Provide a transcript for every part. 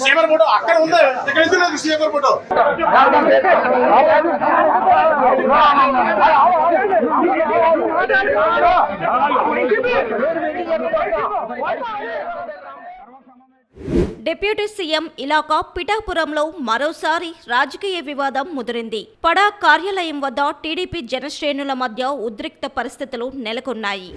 CM photo అక్కడ ఉంది, ఇక్కడ ఎందుకు లేదు సీఎం ఫోటో? డిప్యూటీ సీఎం ఇలాకా పిఠాపురంలో మరోసారి రాజకీయ వివాదం ముదిరింది. పడా కార్యాలయం వద్ద టీడీపీ జనశ్రేణుల మధ్య ఉద్రిక్త పరిస్థితులు నెలకొన్నాయి.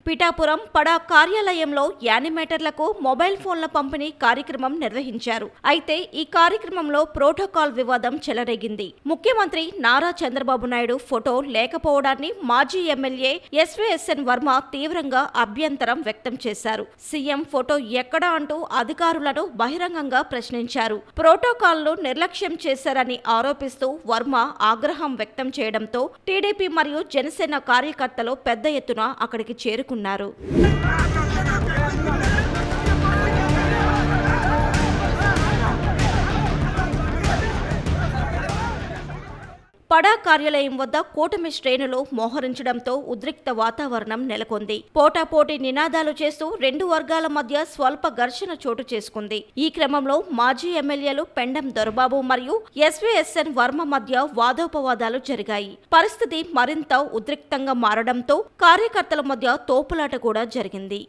పిఠాపురం పడా కార్యాలయంలో యానిమేటర్లకు మొబైల్ ఫోన్ల పంపిణీ కార్యక్రమం నిర్వహించారు. అయితే ఈ కార్యక్రమంలో ప్రోటోకాల్ వివాదం చెలరేగింది. ముఖ్యమంత్రి నారా చంద్రబాబు నాయుడు ఫోటో లేకపోవడాన్ని మాజీ ఎమ్మెల్యే ఎస్వీఎస్ఎన్ వర్మ తీవ్రంగా అభ్యంతరం వ్యక్తం చేశారు. సీఎం ఫోటో ఎక్కడా అంటూ అధికారులను బహిరంగంగా ప్రశ్నించారు. ప్రోటోకాల్ను నిర్లక్ష్యం చేశారని ఆరోపిస్తూ వర్మ ఆగ్రహం వ్యక్తం చేయడంతో టీడీపీ మరియు జనసేన కార్యకర్తలు పెద్ద ఎత్తున అక్కడికి చేరుకున్నారు. పడా కార్యాలయం వద్ద కూటమి శ్రేణులు మోహరించడంతో ఉద్రిక్త వాతావరణం నెలకొంది. పోటాపోటీ నినాదాలు చేస్తూ రెండు వర్గాల మధ్య స్వల్ప ఘర్షణ చోటు చేసుకుంది. ఈ క్రమంలో మాజీ ఎమ్మెల్యేలు పెండం దొరబాబు మరియు ఎస్వీఎస్ఎన్ వర్మ మధ్య వాదోపవాదాలు జరిగాయి. పరిస్థితి మరింత ఉద్రిక్తంగా మారడంతో కార్యకర్తల మధ్య తోపులాట కూడా జరిగింది.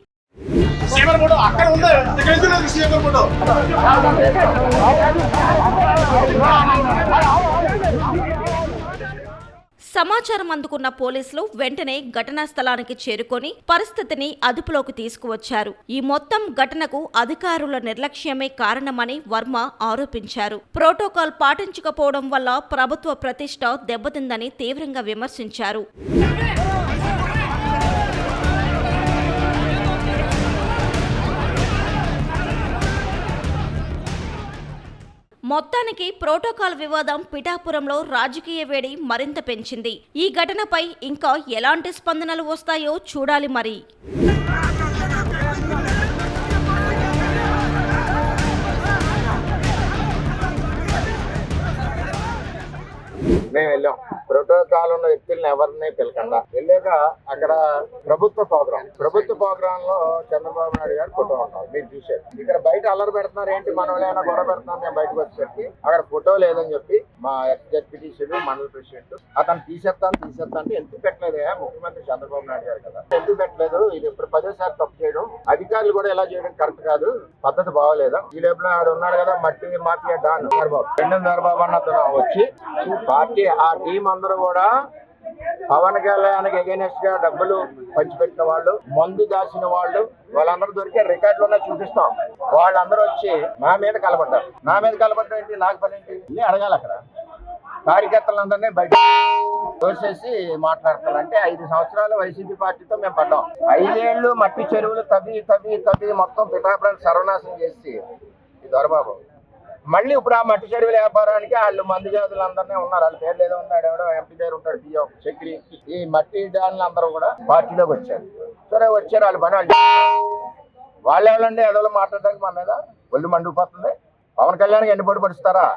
సమాచారం అందుకున్న పోలీసులు వెంటనే ఘటనా స్థలానికి చేరుకొని పరిస్థితిని అదుపులోకి తీసుకువచ్చారు. ఈ మొత్తం ఘటనకు అధికారుల నిర్లక్ష్యమే కారణమని వర్మ ఆరోపించారు. ప్రోటోకాల్ పాటించకపోవడం వల్ల ప్రభుత్వ ప్రతిష్ట దెబ్బతిందని తీవ్రంగా విమర్శించారు. మొత్తానికి ప్రోటోకాల్ వివాదం పిఠాపురంలో రాజకీయ వేడి మరింత పెంచింది. ఈ ఘటనపై ఇంకా ఎలాంటి స్పందనలు వస్తాయో చూడాలి మరి. మేము వెళ్ళాం. ప్రోటోకాల్ ఉన్న వ్యక్తులను ఎవరిని పిలకుండా వెళ్ళాక అక్కడ ప్రభుత్వ ప్రోగ్రామ్ లో చంద్రబాబు నాయుడు గారు ఫోటో ఉంటారు. మీరు చూసారు. ఇక్కడ బయట అల్లరి పెడుతున్నారు, ఏంటి మనం ఏమైనా గొడవ పెడుతున్నాం. మేము బయటకు వచ్చేసరికి అక్కడ ఫోటో లేదని చెప్పి మా ఎక్స్-జెడ్పీటీసీ మండల ప్రెసిడెంట్ అతను తీసేస్తాను అంటే ఎందుకు పెట్టలేదు? ముఖ్యమంత్రి చంద్రబాబు నాయుడు గారు కదా, ఎందుకు పెట్టలేదు? ఇది ఇప్పుడు 10సారి తప్పు చేయడం, అధికారులు కూడా ఎలా చేయడం కరెక్ట్ కాదు, పద్ధతి బాగోలేదా? ఈ లోపల ఆడు ఉన్నాడు కదా మట్టి మాఫియా డాన్ పెండం దొరబాబు అన్న అతను వచ్చి పార్టీ ఆ టీం అందరూ కూడా పవన్ కళ్యాణ్కి అగైనెస్ట్ గా డబ్బులు పంచిపెట్టిన వాళ్ళు, మందు దాచిన వాళ్ళు, వాళ్ళందరూ దొరికే రికార్డులోనే చూపిస్తాం. వాళ్ళందరూ వచ్చి నా మీద కలబడ్డారు. ఏంటి, నాకు పని ఏంటి అడగాలి. అక్కడ కార్యకర్తలందరినీ బయట తోసేసి మాట్లాడతారంటే 5 సంవత్సరాలు వైసీపీ పార్టీతో మేము పడ్డాం. 5 ఏళ్లు మట్టి చెరువులు తవ్వి మొత్తం పిఠాపురాన్ని సర్వనాశనం చేసి ఈ దొరబాబు మళ్ళీ ఇప్పుడు ఆ మట్టి చెరువుల వ్యాపారానికి వాళ్ళు మంది జాతులందరినీ ఉన్నారు. వాళ్ళ పేర్లు ఏదో ఉన్నాడు, ఎవడో ఎంపీ దగ్గర ఉంటాడు, పిఓ చక్రి. ఈ మట్టి డాన్లు అందరూ కూడా పార్టీలోకి వచ్చారు. సరే వచ్చారు, వాళ్ళ పని వాళ్ళు ఎవరండి ఎదలో మాట్లాడడానికి మా మీద ఒళ్ళు మండిపోతుంది. పవన్ కళ్యాణ్కి ఎన్నిపోటు పడుస్తారా?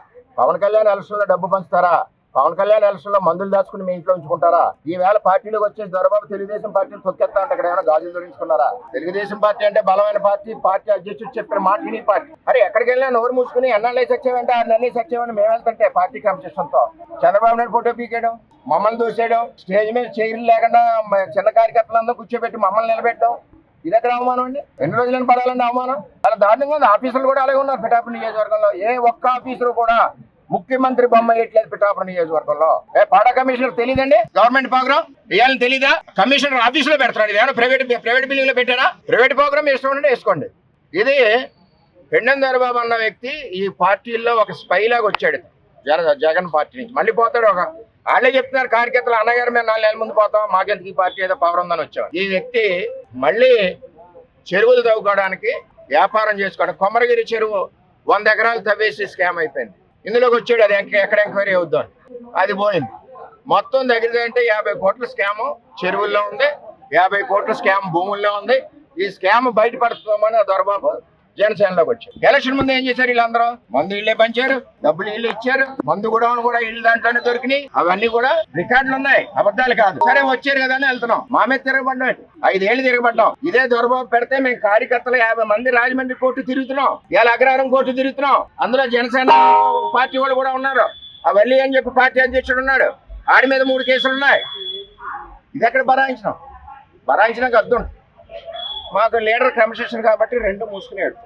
పవన్ కళ్యాణ్ ఎలక్షన్లో డబ్బు పంచుతారా? పవన్ కళ్యాణ్ ఎలక్షన్ లో మందులు దాచుకుని మీ ఇంట్లో ఉంచుకుంటారా? ఈవేళ పార్టీలోకి వచ్చేసి దొరబాబు తెలుగుదేశం పార్టీని తొక్కేస్తా అంటే ఇక్కడ ఏమైనా గాజులు ధరించుకున్నారా? తెలుగుదేశం పార్టీ అంటే బలమైన పార్టీ అధ్యక్షుడు చెప్పిన మాట విని పార్టీ. అరే ఎక్కడికి వెళ్ళినా నోరు మూసుకుని ఎన్నాళ్ళు సచ్చేవంటే 6 నెలలు సచ్చేవని మేము వెళ్తుంటే పార్టీ క్రమశిక్షణతో చంద్రబాబు నాయుడు ఫోటో పీకేయడం, మమ్మల్ని దూసేయడం, స్టేజ్ మీద చైర్లు లేకుండా చిన్న కార్యకర్తలందరూ కూర్చోబెట్టి మమ్మల్ని నిలబెట్టడం, ఇది ఎక్కడ అవమానం అండి? 2 రోజులను పడాలండి అవమానం. అలా దారుణంగా ఉంది. ఆఫీసులు కూడా అలాగే ఉన్నారు పిఠాపురం నియోజకవర్గంలో. ఏ ఒక్క ఆఫీసరు కూడా ముఖ్యమంత్రి బొమ్మ వేయట్లేదు పిఠాపురం నియోజకవర్గంలో. పాడా కమిషనర్ తెలియదండి? గవర్నమెంట్ ప్రోగ్రామ్ వేయాలని తెలీదా? కమిషనర్ ఆఫీసులో పెడతాడు. ఏమైనా ప్రైవేట్ బిల్డింగ్ లో పెట్టారా? ప్రైవేట్ ప్రోగ్రామ్ వేసుకోండి, వేసుకోండి. ఇది పెండం దొరబాబు అన్న వ్యక్తి ఈ పార్టీల్లో ఒక స్పై లాగా వచ్చాడు. జగన్ పార్టీ నుంచి మళ్ళీ పోతాడు. వాళ్ళే చెప్తున్నారు కార్యకర్తలు, అన్నగారు మేము 4 నెలల ముందు పోతాం, మాకెందుకు ఈ పార్టీ ఏదో పవర్ ఉందని వచ్చాం. ఈ వ్యక్తి మళ్ళీ చెరువులు తవ్వుకోవడానికి వ్యాపారం చేసుకోవడానికి కొమరగిరి చెరువు 100 ఎకరాలు తవ్వేసి స్కామ్ అయిపోయింది. ఇందులోకి వచ్చాడు. అది ఎక్కడ ఎంక్వైరీ అవుద్దాం, అది పోయింది. మొత్తం దగ్గర అంటే 50 కోట్ల స్కామ్ చెరువుల్లో ఉంది, 50 కోట్ల స్కామ్ భూముల్లో ఉంది. ఈ స్కామ్ బయటపడుతుందని దొరబాబు జనసేనలోకి వచ్చారు. ఎలక్షన్ ముందు ఏం చేశారు వీళ్ళందరూ? మందు ఇళ్ళే పంచారు, డబ్బులు ఇళ్ళు ఇచ్చారు, మందు కూడా ఇళ్ళు దాంట్లోనే దొరికినాయి. అవన్నీ కూడా రికార్డులు ఉన్నాయి, అబద్ధాలు కాదు. సరే వచ్చారు కదా అని వెళ్తున్నాం. మా మీద తిరగబడ్డాం, 5 ఏళ్ళు తిరగబడ్డాం. ఇదే దొరబాబు పెడితే మేము కార్యకర్తలు 50 మంది రాజమండ్రి కోర్టు తిరుగుతున్నాం, ఇలా అగ్రహారం కోర్టు తిరుగుతున్నాం. అందులో జనసేన పార్టీ వాళ్ళు కూడా ఉన్నారు. అవల్లి అని చెప్పి పార్టీ అధ్యక్షుడు ఉన్నాడు, ఆడి మీద 3 కేసులు ఉన్నాయి. ఇది ఎక్కడ బరాయించినాక అర్థం. మాకు లీడర్ క్రమశిక్షణ కాబట్టి 2 మూసుకునేడు.